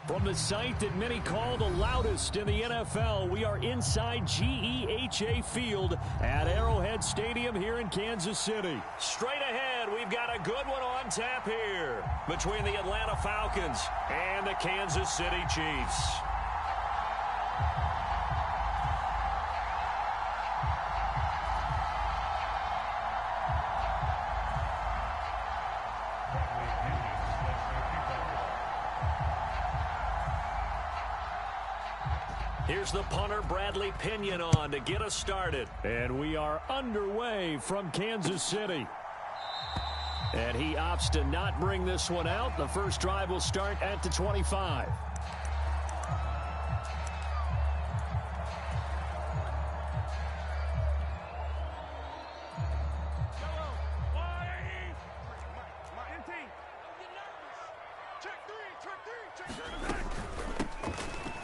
From the site that many call the loudest in the NFL, we are inside GEHA Field at Arrowhead Stadium here in Kansas City. Straight ahead, we've got a good one on tap here between the Atlanta Falcons and the Kansas City Chiefs. Here's the punter, Bradley Pinion, on to get us started. And we are underway from Kansas City. And he opts to not bring this one out. The first drive will start at the 25.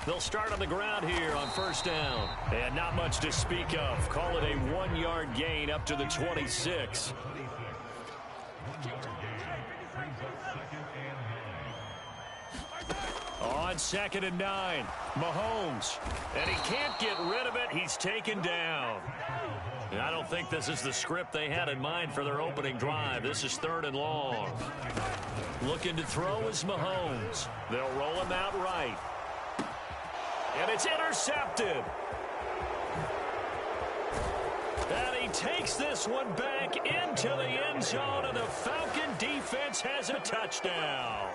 They'll start on the ground here on first down. And not much to speak of. Call it a 1-yard gain up to the 26. On 2nd and 9, Mahomes. And he can't get rid of it. He's taken down. And I don't think this is the script they had in mind for their opening drive. This is 3rd and long. Looking to throw is Mahomes. They'll roll him out right. And it's intercepted. And he takes this one back into the end zone, and the Falcon defense has a touchdown.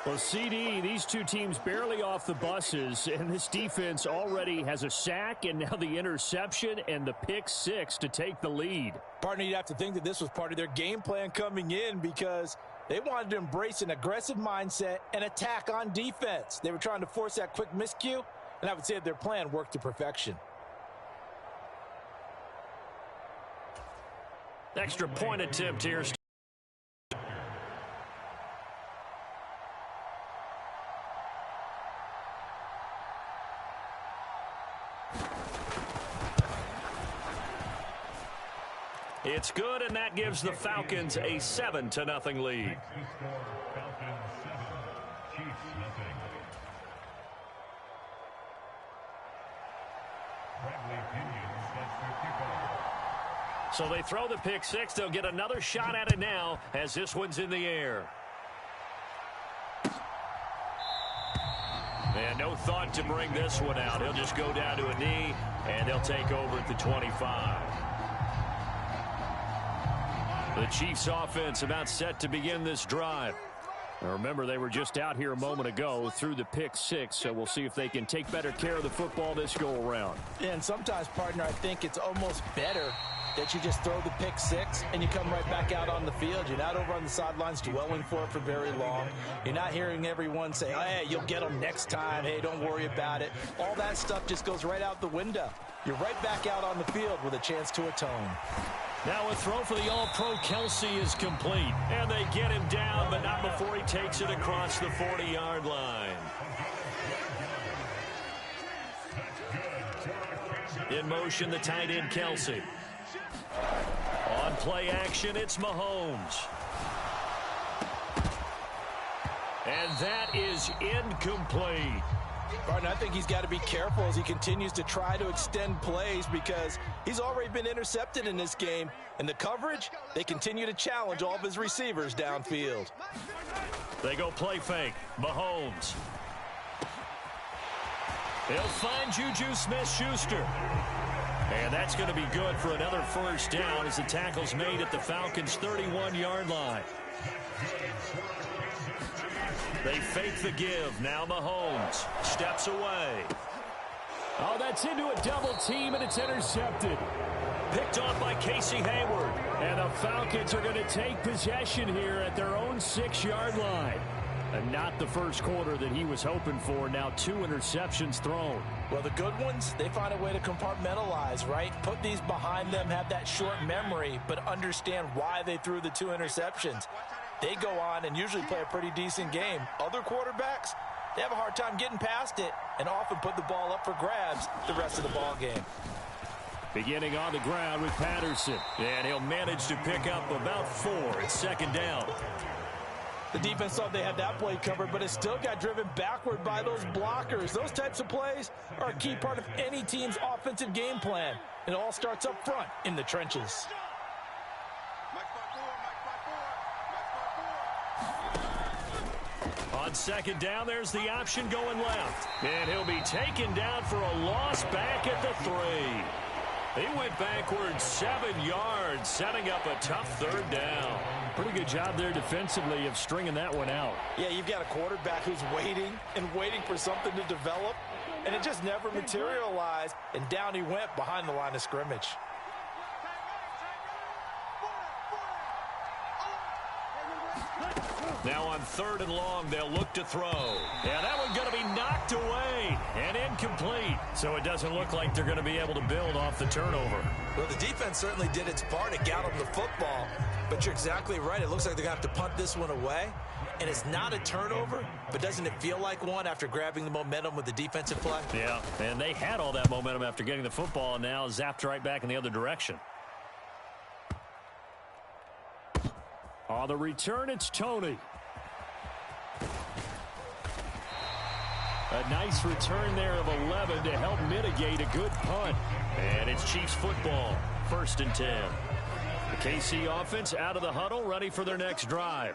Well, CD, these two teams barely off the buses, and this defense already has a sack and now the interception and the pick six to take the lead. Partner, you'd have to think that this was part of their game plan coming in because they wanted to embrace an aggressive mindset and attack on defense. They were trying to force that quick miscue, and I would say that their plan worked to perfection. Extra point attempt here. It's good, and that gives the Falcons a 7-0 lead. So they throw the pick six. They'll get another shot at it now as this one's in the air. And no thought to bring this one out. He'll just go down to a knee, and they'll take over at the 25. The Chiefs offense about set to begin this drive. Now remember, they were just out here a moment ago through the pick six, so we'll see if they can take better care of the football this go around. And sometimes, partner, I think it's almost better that you just throw the pick six and you come right back out on the field. You're not over on the sidelines dwelling for it for very long. You're not hearing everyone say, hey, you'll get them next time. Hey, don't worry about it. All that stuff just goes right out the window. You're right back out on the field with a chance to atone. Now a throw for the All-Pro Kelsey is complete. And they get him down, but not before he takes it across the 40-yard line. In motion, the tight end, Kelsey. On play action, it's Mahomes. And that is incomplete. Barton, I think he's got to be careful as he continues to try to extend plays because he's already been intercepted in this game. And the coverage, they continue to challenge all of his receivers downfield. They go play fake. Mahomes. They'll find Juju Smith-Schuster. And that's going to be good for another first down as the tackle's made at the Falcons' 31-yard line. They fake the give. Now Mahomes steps away. Oh, that's into a double team, and it's intercepted. Picked off by Casey Hayward. And the Falcons are going to take possession here at their own 6-yard line. And not the first quarter that he was hoping for. Now 2 interceptions thrown. Well, the good ones, they find a way to compartmentalize, right? Put these behind them, have that short memory, but understand why they threw the 2 interceptions. They go on and usually play a pretty decent game. Other quarterbacks, they have a hard time getting past it and often put the ball up for grabs the rest of the ball game. Beginning on the ground with Patterson. And he'll manage to pick up about 4 at 2nd down. The defense thought they had that play covered, but it still got driven backward by those blockers. Those types of plays are a key part of any team's offensive game plan. It all starts up front in the trenches. On second down, there's the option going left. And he'll be taken down for a loss back at the 3. He went backwards 7 yards, setting up a tough third down. Pretty good job there defensively of stringing that one out. Yeah, you've got a quarterback who's waiting and waiting for something to develop, and it just never materialized, and down he went behind the line of scrimmage. Now on 3rd and long, they'll look to throw. And that one's going to be knocked away and incomplete. So it doesn't look like they're going to be able to build off the turnover. Well, the defense certainly did its part. It got them the football. But you're exactly right. It looks like they're going to have to punt this one away. And it's not a turnover, but doesn't it feel like one after grabbing the momentum with the defensive play? Yeah, and they had all that momentum after getting the football, and now zapped right back in the other direction. On the return, it's Tony. A nice return there of 11 to help mitigate a good punt. And it's Chiefs football, 1st and 10. The KC offense out of the huddle, ready for their next drive.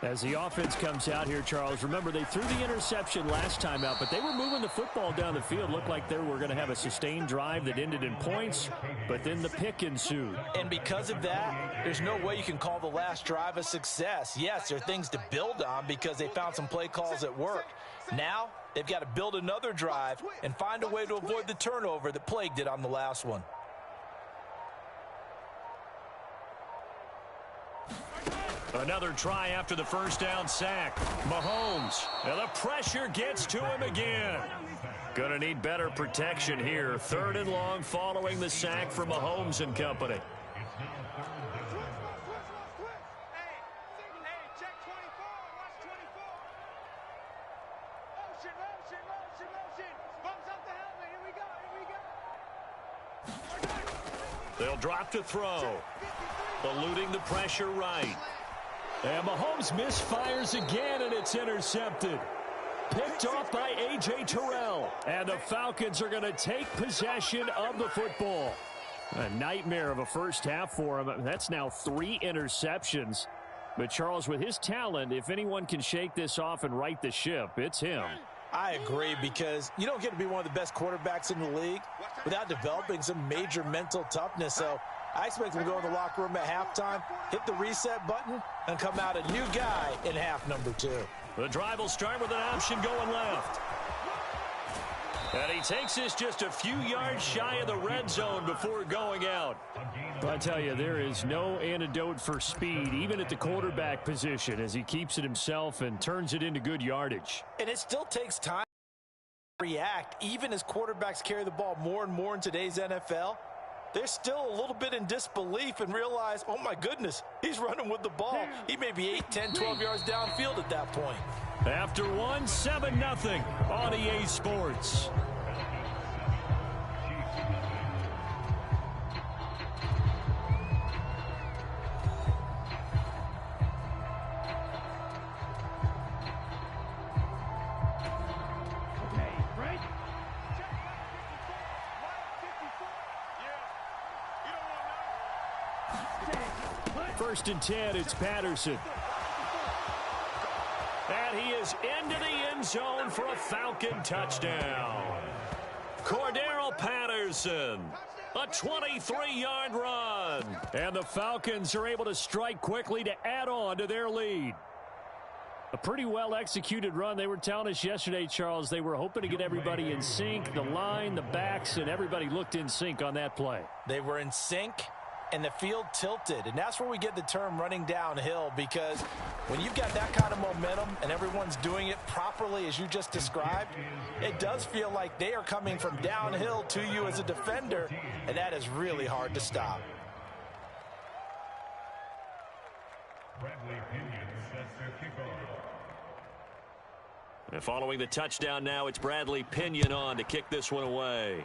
As the offense comes out here, Charles, remember they threw the interception last time out, but they were moving the football down the field. Looked like they were going to have a sustained drive that ended in points, but then the pick ensued. And because of that, there's no way you can call the last drive a success. Yes, there are things to build on because they found some play calls that worked. Now, they've got to build another drive and find a way to avoid the turnover that plagued it on the last one. Another try after the first down sack. Mahomes. And the pressure gets to him again. Going to need better protection here. 3rd and long following the sack from Mahomes and company. They'll drop to throw. Eluding the pressure right. And Mahomes misfires again, and it's intercepted. Picked off by A.J. Terrell. And the Falcons are going to take possession of the football. A nightmare of a first half for him. That's now 3 interceptions. But Charles, with his talent, if anyone can shake this off and right the ship, it's him. I agree, because you don't get to be one of the best quarterbacks in the league without developing some major mental toughness. So I expect him to go in the locker room at halftime, hit the reset button, and come out a new guy in half number 2. The drive will start with an option going left. And he takes this just a few yards shy of the red zone before going out. I tell you, there is no antidote for speed, even at the quarterback position, as he keeps it himself and turns it into good yardage. And it still takes time to react, even as quarterbacks carry the ball more and more in today's NFL. They're still a little bit in disbelief and realize, oh my goodness, he's running with the ball. He may be 8, 10, 12 yards downfield at that point. After 1, 7-0 on EA Sports. First and 10, it's Patterson. And he is into the end zone for a Falcon touchdown. Cordero Patterson, a 23-yard run. And the Falcons are able to strike quickly to add on to their lead. A pretty well-executed run. They were telling us yesterday, Charles, they were hoping to get everybody in sync, the line, the backs, and everybody looked in sync on that play. They were in sync, and the field tilted. And that's where we get the term running downhill, because when you've got that kind of momentum and everyone's doing it properly as you just described, it does feel like they are coming from downhill to you as a defender, and that is really hard to stop. And following the touchdown now, it's Bradley Pinion on to kick this one away.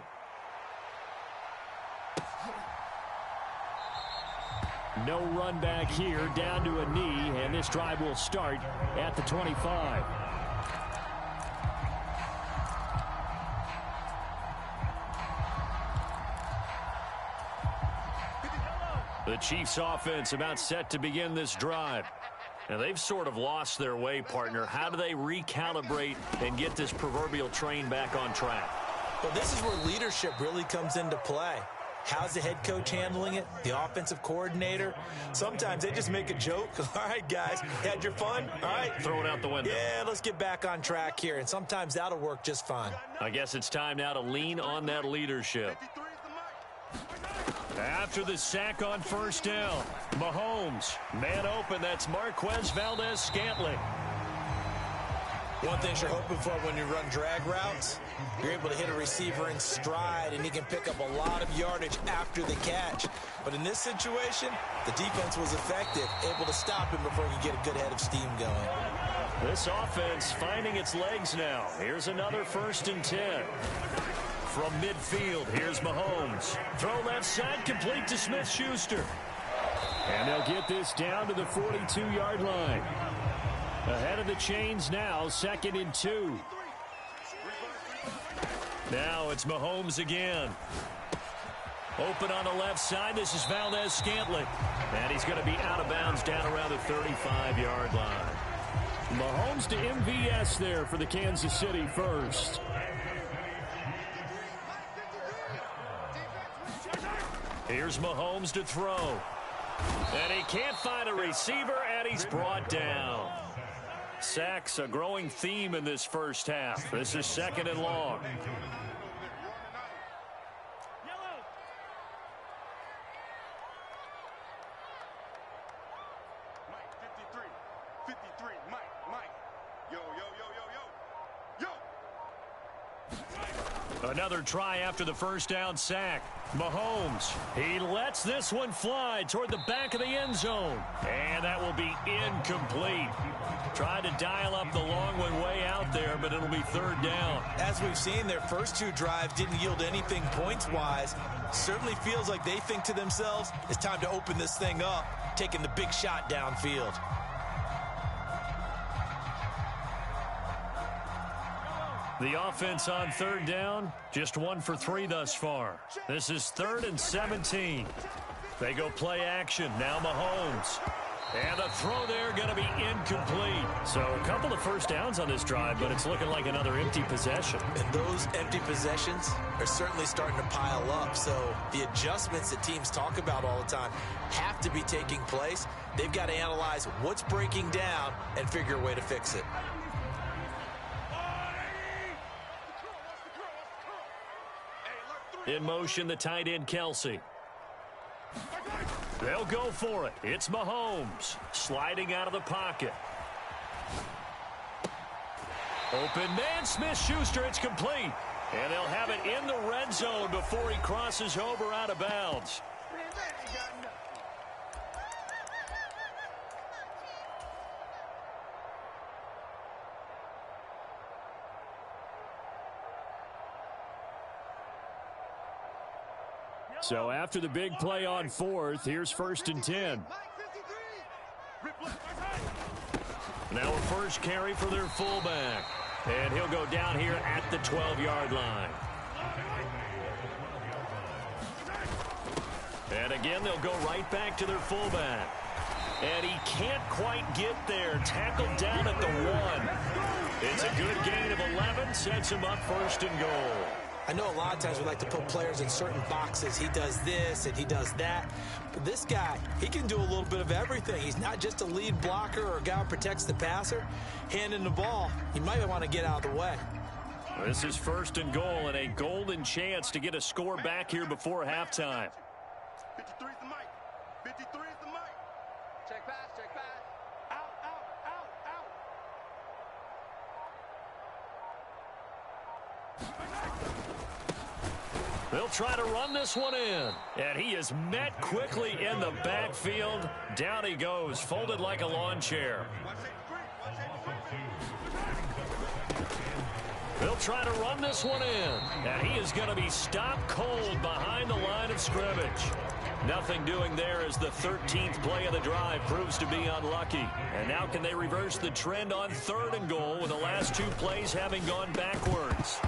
No run back here, down to a knee, and this drive will start at the 25. The Chiefs offense about set to begin this drive. Now, they've sort of lost their way, partner. How do they recalibrate and get this proverbial train back on track? Well, this is where leadership really comes into play. How's the head coach handling it? The offensive coordinator? Sometimes they just make a joke. All right, guys, had your fun? All right. Throw it out the window. Yeah, let's get back on track here. And sometimes that'll work just fine. I guess it's time now to lean on that leadership. After the sack on first down, Mahomes, man open, that's Marquez Valdez-Scantling. One thing you're hoping for when you run drag routes, you're able to hit a receiver in stride, and he can pick up a lot of yardage after the catch. But in this situation, the defense was effective, able to stop him before he could get a good head of steam going. This offense finding its legs now. Here's another 1st and 10. From midfield, here's Mahomes. Throw left side, complete to Smith-Schuster. And they'll get this down to the 42-yard line. Ahead of the chains now, 2nd and 2. Now it's Mahomes again. Open on the left side, this is Valdez-Scantling. And he's going to be out of bounds down around the 35-yard line. Mahomes to MVS there for the Kansas City first. Here's Mahomes to throw. And he can't find a receiver, and he's brought down. Sacks, a growing theme in this first half. This is 2nd and long. Another try after the first down sack. Mahomes, he lets this one fly toward the back of the end zone. And that will be incomplete. Tried to dial up the long one way out there, but it'll be 3rd down. As we've seen, their first 2 drives didn't yield anything points-wise. Certainly feels like they think to themselves, it's time to open this thing up, taking the big shot downfield. The offense on 3rd down, just 1 for 3 thus far. This is 3rd and 17. They go play action. Now Mahomes. And the throw there going to be incomplete. So a couple of first downs on this drive, but it's looking like another empty possession. And those empty possessions are certainly starting to pile up. So the adjustments that teams talk about all the time have to be taking place. They've got to analyze what's breaking down and figure a way to fix it. In motion, the tight end, Kelsey. They'll go for it. It's Mahomes sliding out of the pocket. Open man, Smith-Schuster. It's complete. And they'll have it in the red zone before he crosses over out of bounds. So after the big play on 4th, here's 1st and 10. Now a first carry for their fullback. And he'll go down here at the 12-yard line. And again, they'll go right back to their fullback. And he can't quite get there. Tackled down at the 1. It's a good gain of 11. Sets him up 1st and goal. I know a lot of times we like to put players in certain boxes. He does this and he does that. But this guy, he can do a little bit of everything. He's not just a lead blocker or a guy who protects the passer. Handing the ball, he might want to get out of the way. This is 1st and goal and a golden chance to get a score back here before halftime. 53 is the mic. 53 is the mic. Check pass, check pass. Out, out, out, out. They'll try to run this one in. And he is met quickly in the backfield. Down he goes, folded like a lawn chair. They'll try to run this one in. And he is going to be stopped cold behind the line of scrimmage. Nothing doing there as the 13th play of the drive proves to be unlucky. And now can they reverse the trend on 3rd and goal with the last 2 plays having gone backwards?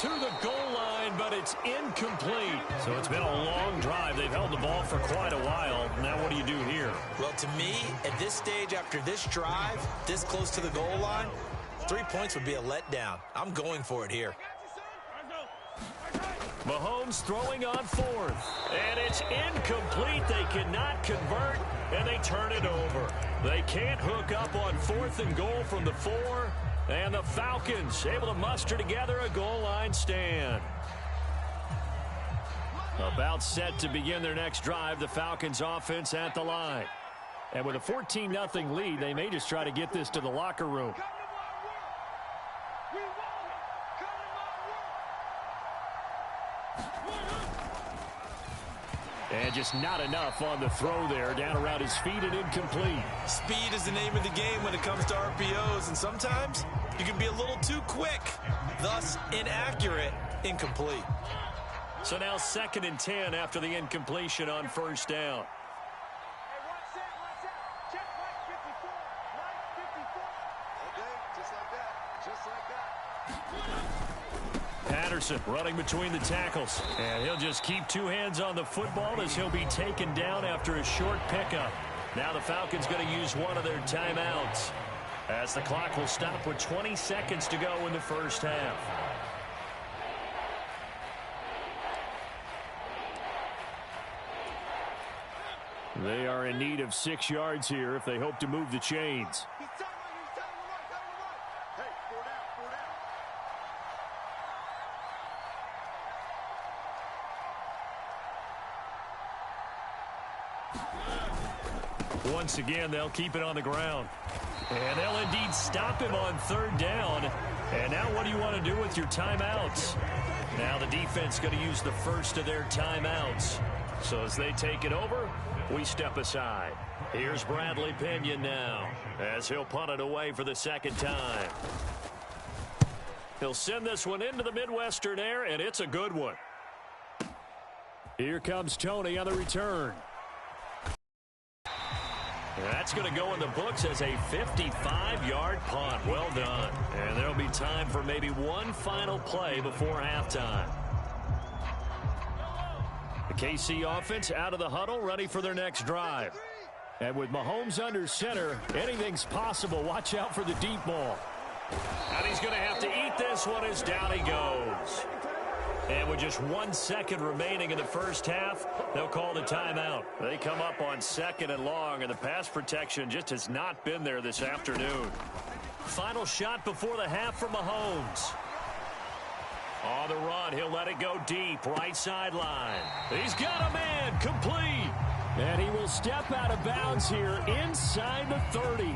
To the goal line, but it's incomplete. So it's been a long drive. They've held the ball for quite a while. Now what do you do here? Well, to me, at this stage, after this drive, this close to the goal line, 3 points would be a letdown. I'm going for it here. Mahomes throwing on 4th. And it's incomplete. They cannot convert, and they turn it over. They can't hook up on 4th and goal from the 4. And the Falcons able to muster together a goal line stand. About set to begin their next drive, the Falcons offense at the line. And with a 14-0 lead, they may just try to get this to the locker room. And just not enough on the throw there. Down around his feet and incomplete. Speed is the name of the game when it comes to RPOs, and sometimes you can be a little too quick, thus inaccurate, incomplete. So now 2nd and 10 after the incompletion on 1st down. Patterson running between the tackles. And he'll just keep 2 hands on the football as he'll be taken down after a short pickup. Now the Falcons going to use one of their timeouts, as the clock will stop with 20 seconds to go in the first half. They are in need of 6 yards here if they hope to move the chains. Once again, they'll keep it on the ground. And they'll indeed stop him on 3rd down. And now what do you want to do with your timeouts? Now the defense going to use the first of their timeouts. So as they take it over, we step aside. Here's Bradley Pinion now, as he'll punt it away for the 2nd time. He'll send this one into the Midwestern air, and it's a good one. Here comes Tony on the return. That's going to go in the books as a 55-yard punt. Well done. And there'll be time for maybe one final play before halftime. The KC offense out of the huddle, ready for their next drive. And with Mahomes under center, anything's possible. Watch out for the deep ball. And he's going to have to eat this one as down he goes. And with just 1 second remaining in the first half, they'll call the timeout. They come up on 2nd and long, and the pass protection just has not been there this afternoon. Final shot before the half for Mahomes. On the run, he'll let it go deep, right sideline. He's got a man, complete. And he will step out of bounds here inside the 30.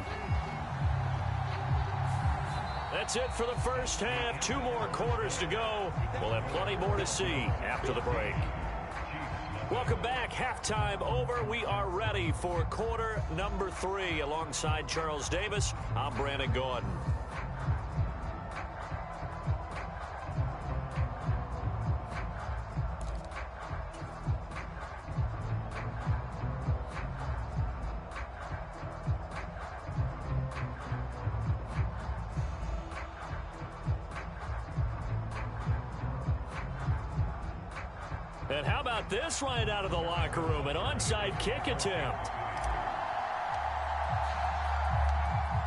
That's it for the first half. 2 more quarters to go. We'll have plenty more to see after the break. Welcome back. Halftime over. We are ready for quarter number 3. Alongside Charles Davis, I'm Brandon Gordon. And how about this right out of the locker room? An onside kick attempt.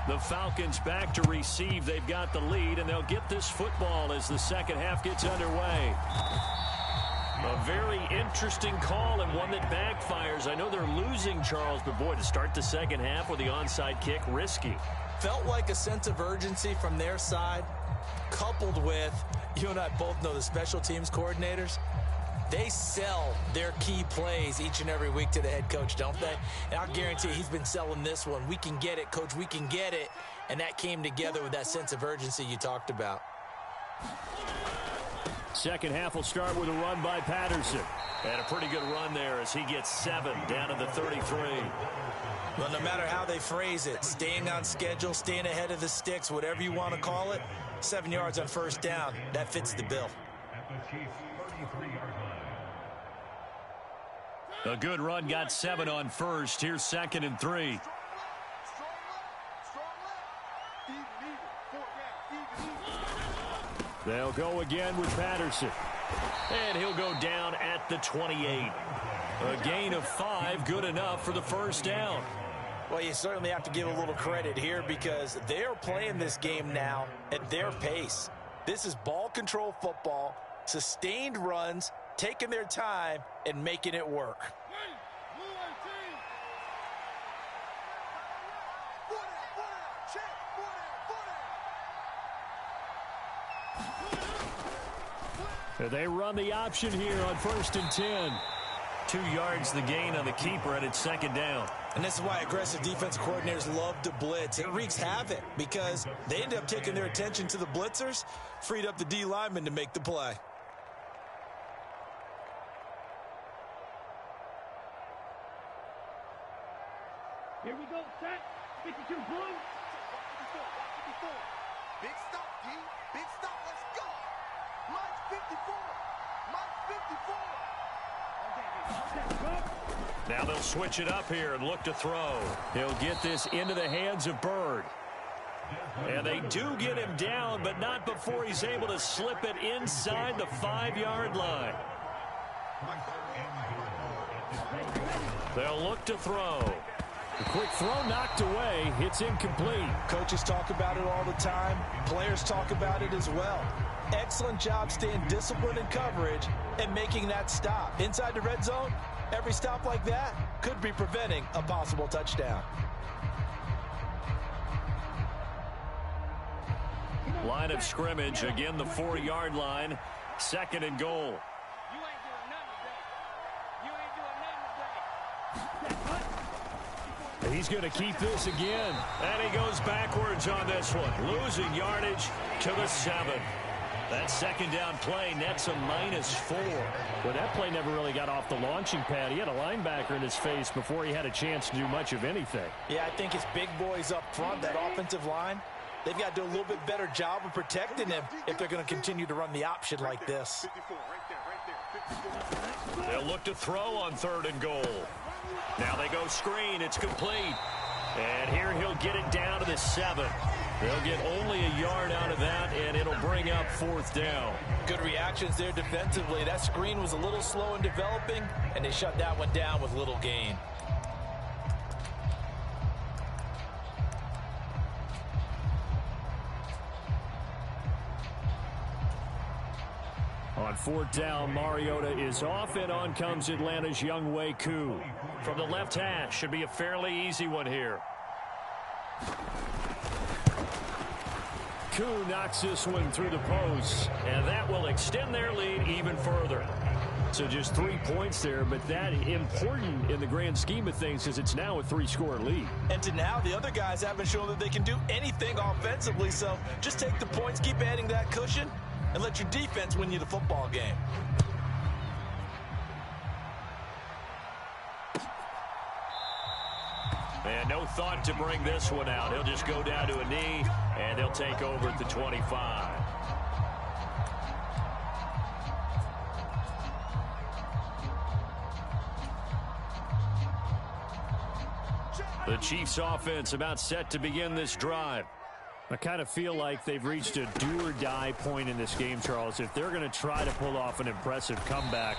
The Falcons back to receive. They've got the lead, and they'll get this football as the second half gets underway. A very interesting call and one that backfires. I know they're losing, Charles, but boy, to start the second half with the onside kick, risky. Felt like a sense of urgency from their side, coupled with, you and I both know the special teams coordinators. They sell their key plays each and every week to the head coach, don't they? And I'll guarantee he's been selling this one. We can get it, coach, we can get it. And that came together with that sense of urgency you talked about. Second half will start with a run by Patterson. And a pretty good run there as he gets 7 down to the 33. Well, no matter how they phrase it, staying on schedule, staying ahead of the sticks, whatever you want to call it, 7 yards on first down, that fits the bill. A good run got 7 on first. Here's 2nd and 3. They'll go again with Patterson. And he'll go down at the 28. A gain of 5, good enough for the first down. Well, you certainly have to give a little credit here because they're playing this game now at their pace. This is ball control football, sustained runs, taking their time, and making it work. They run the option here on 1st and 10. 2 yards the gain on the keeper, and it's 2nd down. And this is why aggressive defensive coordinators love to blitz. It wreaks havoc because they end up taking their attention to the blitzers, freed up the D lineman to make the play. Here we go, set. 52 blue. Big stop, D. Big stop. Let's go. Mike 54. Mike 54. Now they'll switch it up here and look to throw. He'll get this into the hands of Bird. And they do get him down, but not before he's able to slip it inside the 5-yard line. They'll look to throw. The quick throw knocked away. It's incomplete. Coaches talk about it all the time. Players talk about it as well. Excellent job staying disciplined in coverage and making that stop. Inside the red zone, every stop like that could be preventing a possible touchdown. Line of scrimmage, again the 4-yard line. 2nd and goal. You ain't doing nothing today. You ain't doing nothing today. He's going to keep this again. And he goes backwards on this one. Losing yardage to the 7. That 2nd down play nets a -4. Well, that play never really got off the launching pad. He had a linebacker in his face before he had a chance to do much of anything. Yeah, I think it's big boys up front, that offensive line. They've got to do a little bit better job of protecting him if they're going to continue to run the option like this. 54, right there. They'll look to throw on 3rd and goal. Now they go screen. It's complete. And here he'll get it down to the 7. They'll get only a yard out of that, and it'll bring up 4th down. Good reactions there defensively. That screen was a little slow in developing, and they shut that one down with little gain. On 4th down, Mariota is off, and on comes Atlanta's Younghoe Koo. From the left hash, should be a fairly easy one here. Koo knocks this one through the post, and that will extend their lead even further. So just 3 points there, but that important in the grand scheme of things because it's now a 3-score lead. And to now, the other guys haven't shown that they can do anything offensively, so just take the points, keep adding that cushion, and let your defense win you the football game. And no thought to bring this one out. He'll just go down to a knee, and they'll take over at the 25. The Chiefs offense about set to begin this drive. I kind of feel like they've reached a do-or-die point in this game, Charles. If they're going to try to pull off an impressive comeback,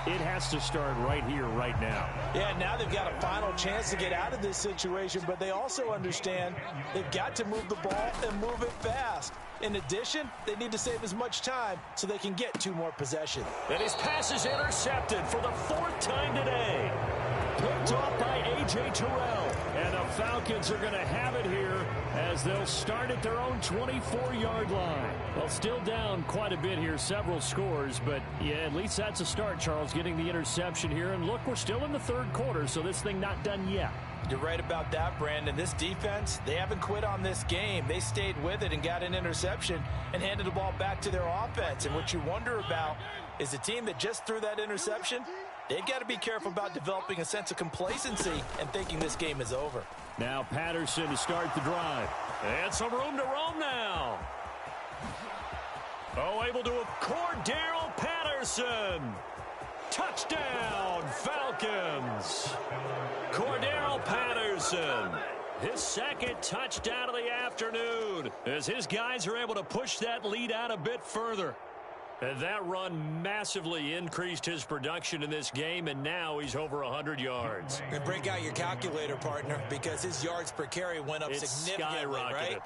it has to start right here, right now. Yeah, now they've got a final chance to get out of this situation, but they also understand they've got to move the ball and move it fast. In addition, they need to save as much time so they can get 2 more possessions. And his pass is intercepted for the 4th time today. Picked off by A.J. Terrell. And the Falcons are going to have it here as they'll start at their own 24-yard line. Well, still down quite a bit here, several scores, but yeah, at least that's a start, Charles, getting the interception here. And look, we're still in the 3rd quarter, so this thing not done yet. You're right about that, Brandon. This defense, they haven't quit on this game. They stayed with it and got an interception and handed the ball back to their offense. And what you wonder about is the team that just threw that interception, they've got to be careful about developing a sense of complacency and thinking this game is over. Now Patterson to start the drive. And some room to roam now. Oh, able to Cordero Patterson. Touchdown, Falcons. Cordero Patterson, his second touchdown of the afternoon, as his guys are able to push that lead out a bit further. And that run massively increased his production in this game, and now he's over 100 yards. And break out your calculator, partner, because his yards per carry went up significantly, right?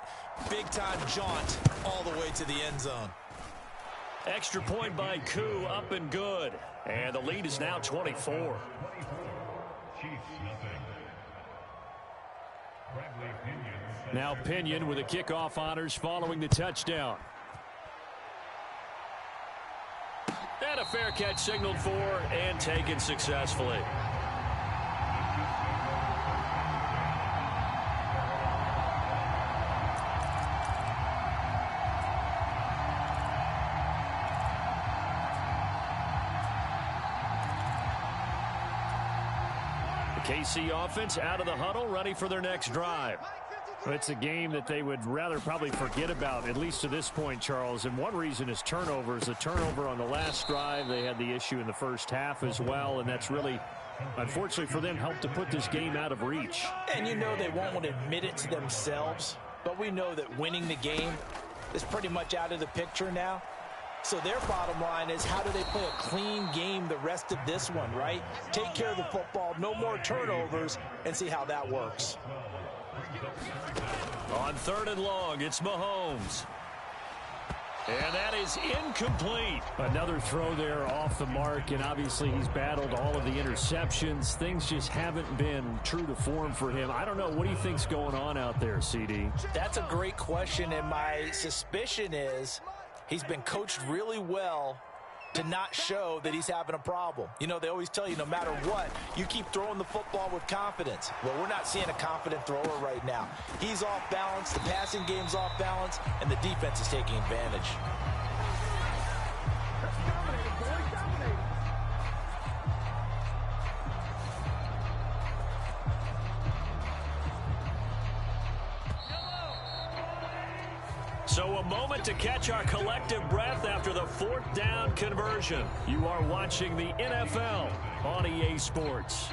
Big-time jaunt all the way to the end zone. Extra point by Koo, up and good. And the lead is now 24. Now Pinion with the kickoff honors following the touchdown. And a fair catch signaled for and taken successfully. The KC offense out of the huddle, ready for their next drive. It's a game that they would rather probably forget about, at least to this point, Charles. And one reason is turnovers. The turnover on the last drive, they had the issue in the first half as well, and that's really, unfortunately for them, helped to put this game out of reach. And you know they won't admit it to themselves, but we know that winning the game is pretty much out of the picture now. So their bottom line is, how do they play a clean game the rest of this one, right? Take care of the football, no more turnovers, and see how that works. On 3rd and long, it's Mahomes. And that is incomplete. Another throw there off the mark, and obviously he's battled all of the interceptions. Things just haven't been true to form for him. I don't know. What do you think's going on out there, CD? That's a great question, and my suspicion is he's been coached really well to not show that he's having a problem. You know, they always tell you, no matter what, you keep throwing the football with confidence. Well, we're not seeing a confident thrower right now. He's off balance, the passing game's off balance, and the defense is taking advantage. So a moment to catch our collective breath after the 4th down conversion. You are watching the NFL on EA Sports.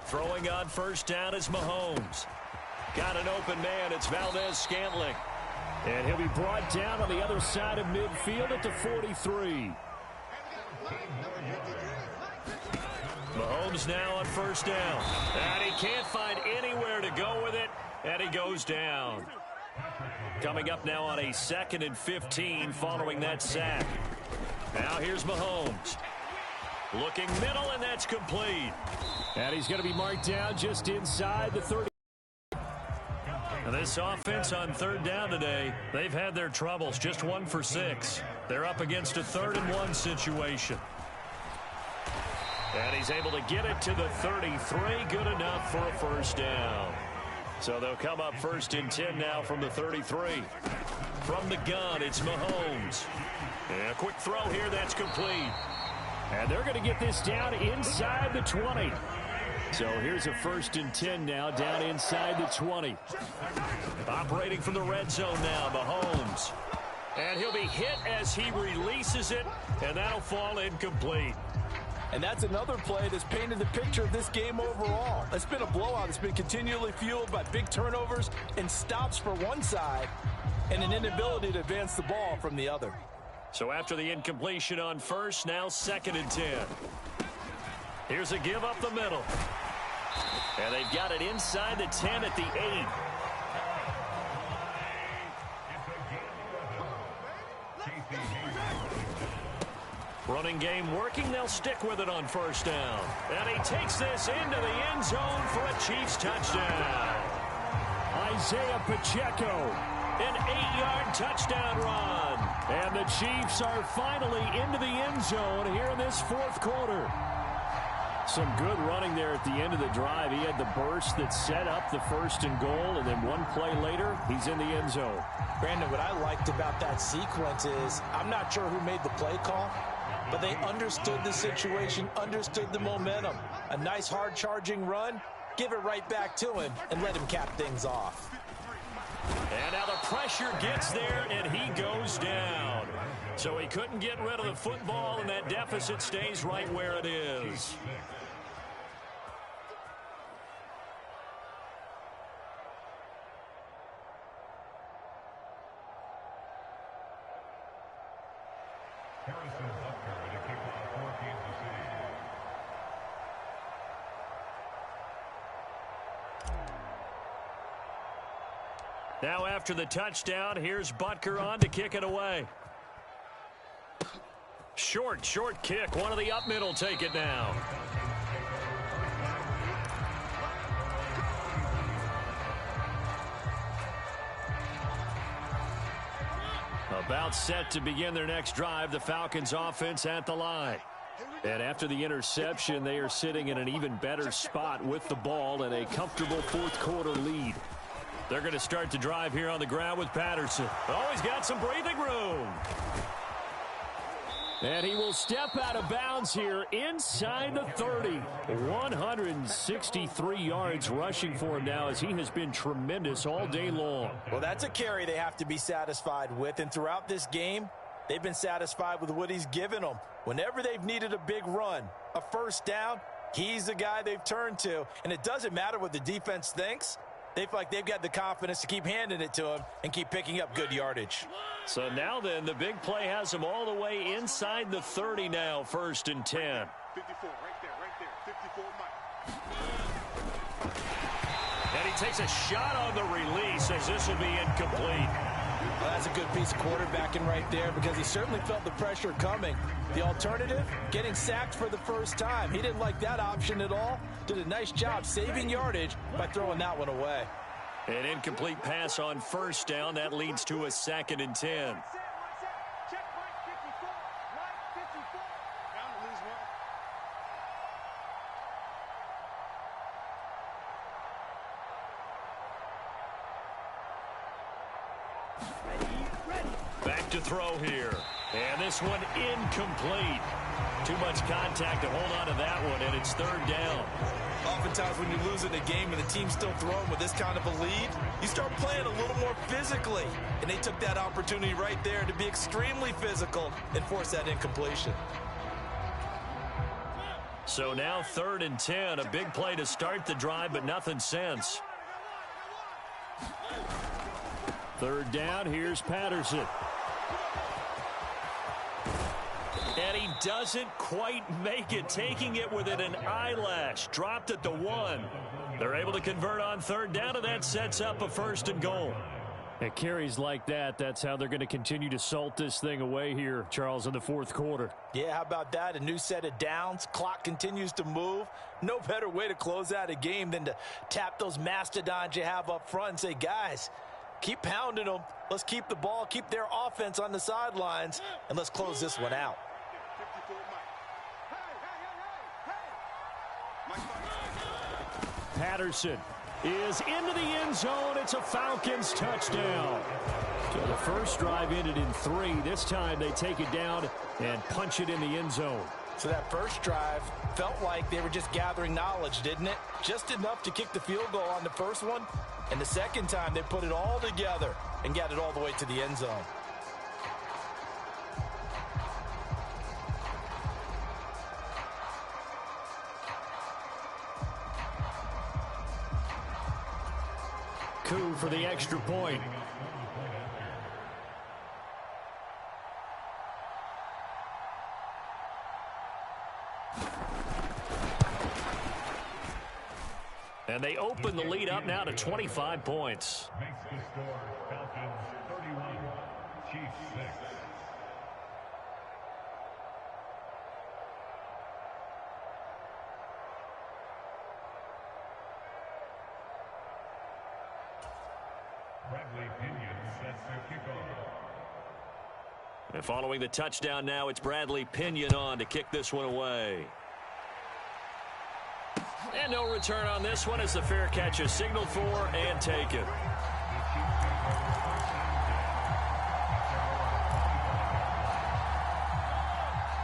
Throwing on 1st down is Mahomes. Got an open man. It's Valdez-Scantling. And he'll be brought down on the other side of midfield at the 43. Mahomes now on 1st down. And he can't find anywhere to go with it. And he goes down. Coming up now on a 2nd and 15 following that sack. Now here's Mahomes. Looking middle, and that's complete. And he's going to be marked down just inside the 30. This offense on 3rd down today, they've had their troubles. Just 1 for 6. They're up against a 3rd and 1 situation. And he's able to get it to the 33. Good enough for a 1st down. So they'll come up 1st and 10 now from the 33. From the gun, it's Mahomes. And a quick throw here, that's complete. And they're going to get this down inside the 20. So here's a 1st and 10 now, down inside the 20. Operating from the red zone now, Mahomes. And he'll be hit as he releases it, and that'll fall incomplete. And that's another play that's painted the picture of this game overall. It's been a blowout. It's been continually fueled by big turnovers and stops for one side and an inability to advance the ball from the other. So after the incompletion on 1st, now 2nd and 10. Here's a give up the middle. And they've got it inside the 10 at the 8. Running game working. They'll stick with it on 1st down. And he takes this into the end zone for a Chiefs touchdown. Isaiah Pacheco. An 8-yard touchdown run. And the Chiefs are finally into the end zone here in this 4th quarter. Some good running there at the end of the drive. He had the burst that set up the 1st and goal, and then one play later, he's in the end zone. Brandon, what I liked about that sequence is, I'm not sure who made the play call, but they understood the situation, understood the momentum. A nice hard charging run. Give it right back to him and let him cap things off. And now the pressure gets there, and he goes down. So he couldn't get rid of the football, and that deficit stays right where it is. Now after the touchdown, here's Butker on to kick it away. Short kick. One of the up middle take it now. About set to begin their next drive, the Falcons offense at the line. And after the interception, they are sitting in an even better spot with the ball and a comfortable fourth quarter lead. They're going to start the drive here on the ground with Patterson. Oh, he's got some breathing room. And he will step out of bounds here inside the 30. 163 yards rushing for him now as he has been tremendous all day long. Well, that's a carry they have to be satisfied with. And throughout this game, they've been satisfied with what he's given them. Whenever they've needed a big run, a first down, he's the guy they've turned to. And it doesn't matter what the defense thinks. They feel like they've got the confidence to keep handing it to him and keep picking up good yardage. So now then, the big play has him all the way inside the 30 now, 1st and 10. 54, right there, 54 Mike. And he takes a shot on the release as this will be incomplete. Well, that's a good piece of quarterbacking right there because he certainly felt the pressure coming. The alternative, getting sacked for the first time. He didn't like that option at all. Did a nice job saving yardage by throwing that one away. An incomplete pass on first down. That leads to a 2nd and 10. Check Mike 54. Mike 54. Down to lose one. Back to throw here. And this one incomplete. Too much contact to hold on to that one, and it's 3rd down. Oftentimes when you're losing a game and the team's still throwing with this kind of a lead, you start playing a little more physically. And they took that opportunity right there to be extremely physical and force that incompletion. So now 3rd and 10. A big play to start the drive, but nothing since. 3rd down, here's Patterson. And he doesn't quite make it, taking it within an eyelash. Dropped at the 1. They're able to convert on 3rd down, and that sets up a 1st and goal. At carries like that, that's how they're going to continue to salt this thing away here, Charles, in the 4th quarter. Yeah, how about that? A new set of downs. Clock continues to move. No better way to close out a game than to tap those mastodons you have up front and say, guys, keep pounding them. Let's keep the ball, keep their offense on the sidelines, and let's close this one out. 54 Mike. Patterson is into the end zone. It's a Falcons touchdown. So the first drive ended in 3. This time they take it down and punch it in the end zone. So that first drive felt like they were just gathering knowledge, didn't it? Just enough to kick the field goal on the first one. And the second time they put it all together and got it all the way to the end zone. Coup for the extra point. And they open the lead up now to 25 points. Makes the score Falcons 31, Chiefs 6. Bradley Pinion sets the kickoff. And following the touchdown now, it's Bradley Pinion on to kick this one away. And no return on this one as the fair catch is signaled for and taken.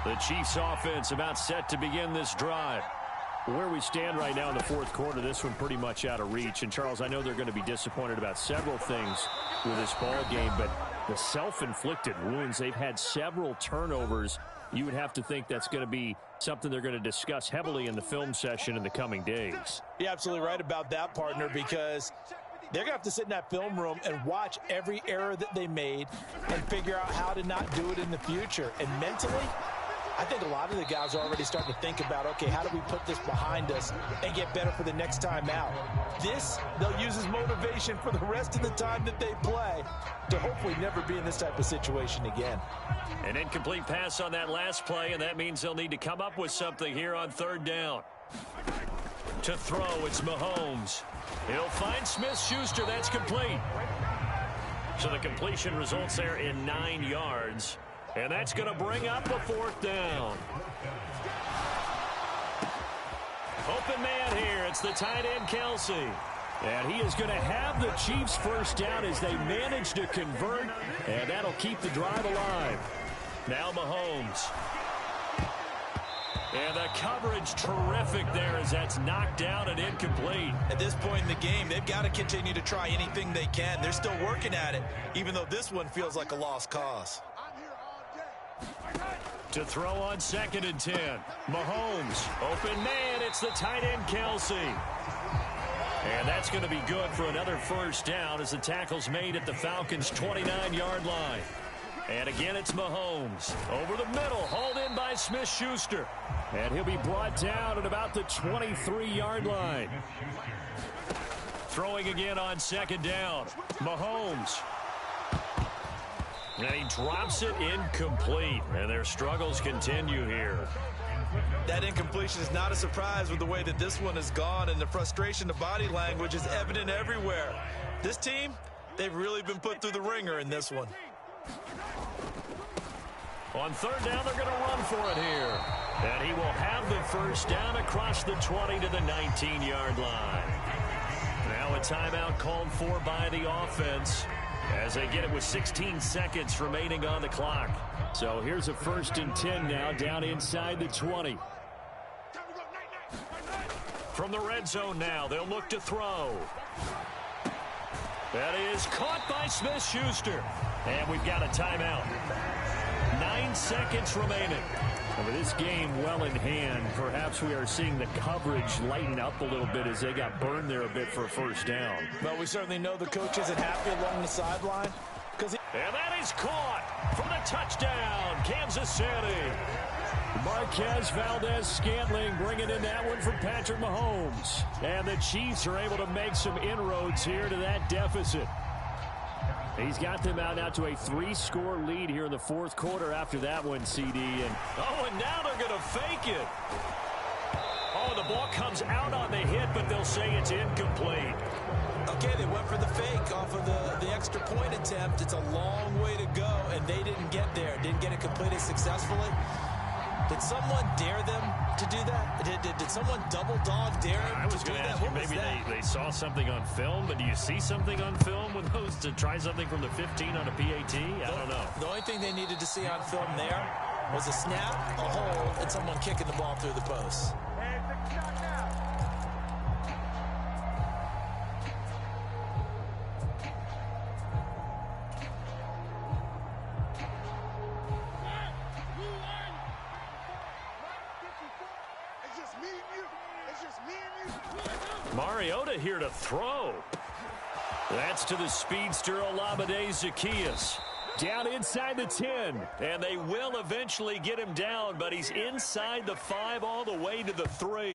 The Chiefs offense about set to begin this drive. Where we stand right now in the fourth quarter, this one pretty much out of reach. And, Charles, I know they're going to be disappointed about several things with this ball game, but the self-inflicted wounds, they've had several turnovers. You would have to think that's going to be something they're going to discuss heavily in the film session in the coming days. You're absolutely right about that, partner, because they're going to have to sit in that film room and watch every error that they made and figure out how to not do it in the future. And mentally, I think a lot of the guys are already starting to think about, okay, how do we put this behind us and get better for the next time out? This, they'll use as motivation for the rest of the time that they play to hopefully never be in this type of situation again. An incomplete pass on that last play, and that means they'll need to come up with something here on third down. To throw, it's Mahomes. He'll find Smith-Schuster. That's complete. So the completion results there in 9 yards. And that's going to bring up a fourth down. Open man here. It's the tight end, Kelsey. And he is going to have the Chiefs first down as they manage to convert. And that'll keep the drive alive. Now Mahomes. And the coverage terrific there as that's knocked down and incomplete. At this point in the game, they've got to continue to try anything they can. They're still working at it, even though this one feels like a lost cause. To throw on 2nd and 10. Mahomes. Open man. It's the tight end, Kelsey. And that's going to be good for another first down as the tackle's made at the Falcons' 29-yard line. And again, it's Mahomes. Over the middle. Hauled in by Smith-Schuster. And he'll be brought down at about the 23-yard line. Throwing again on 2nd down. Mahomes. And he drops it incomplete. And their struggles continue here. That incompletion is not a surprise with the way that this one has gone, and the frustration, the body language is evident everywhere. This team, they've really been put through the ringer in this one. On third down, they're going to run for it here. And he will have the first down across the 20 to the 19-yard line. Now a timeout called for by the offense as they get it with 16 seconds remaining on the clock. So here's a 1st and 10 now down inside the 20. From the red zone now, they'll look to throw. That is caught by Smith-Schuster. And we've got a timeout. 9 seconds remaining. Over this game well in hand, perhaps we are seeing the coverage lighten up a little bit as they got burned there a bit for a first down. But we certainly know the coach isn't happy along the sideline. And that is caught for the touchdown, Kansas City. Marquez Valdez-Scantling bringing in that one for Patrick Mahomes. And the Chiefs are able to make some inroads here to that deficit. He's got them out now to a 3-score lead here in the fourth quarter after that one, CD. And now they're going to fake it. Oh, the ball comes out on the hit, but they'll say it's incomplete. Okay, they went for the fake off of the extra point attempt. It's a long way to go, and they didn't get there. Didn't get it completed successfully. Did someone dare them to do that? Did someone double dog dare them? I was going to ask you, maybe they saw something on film, but do you see something on film with those to try something from the 15 on a PAT? I don't know. The only thing they needed to see on film there was a snap, a hold, and someone kicking the ball through the post. Mariota here to throw. That's to the speedster Olamide Zaccheaus. Down inside the 10. And they will eventually get him down, but he's inside the 5 all the way to the 3.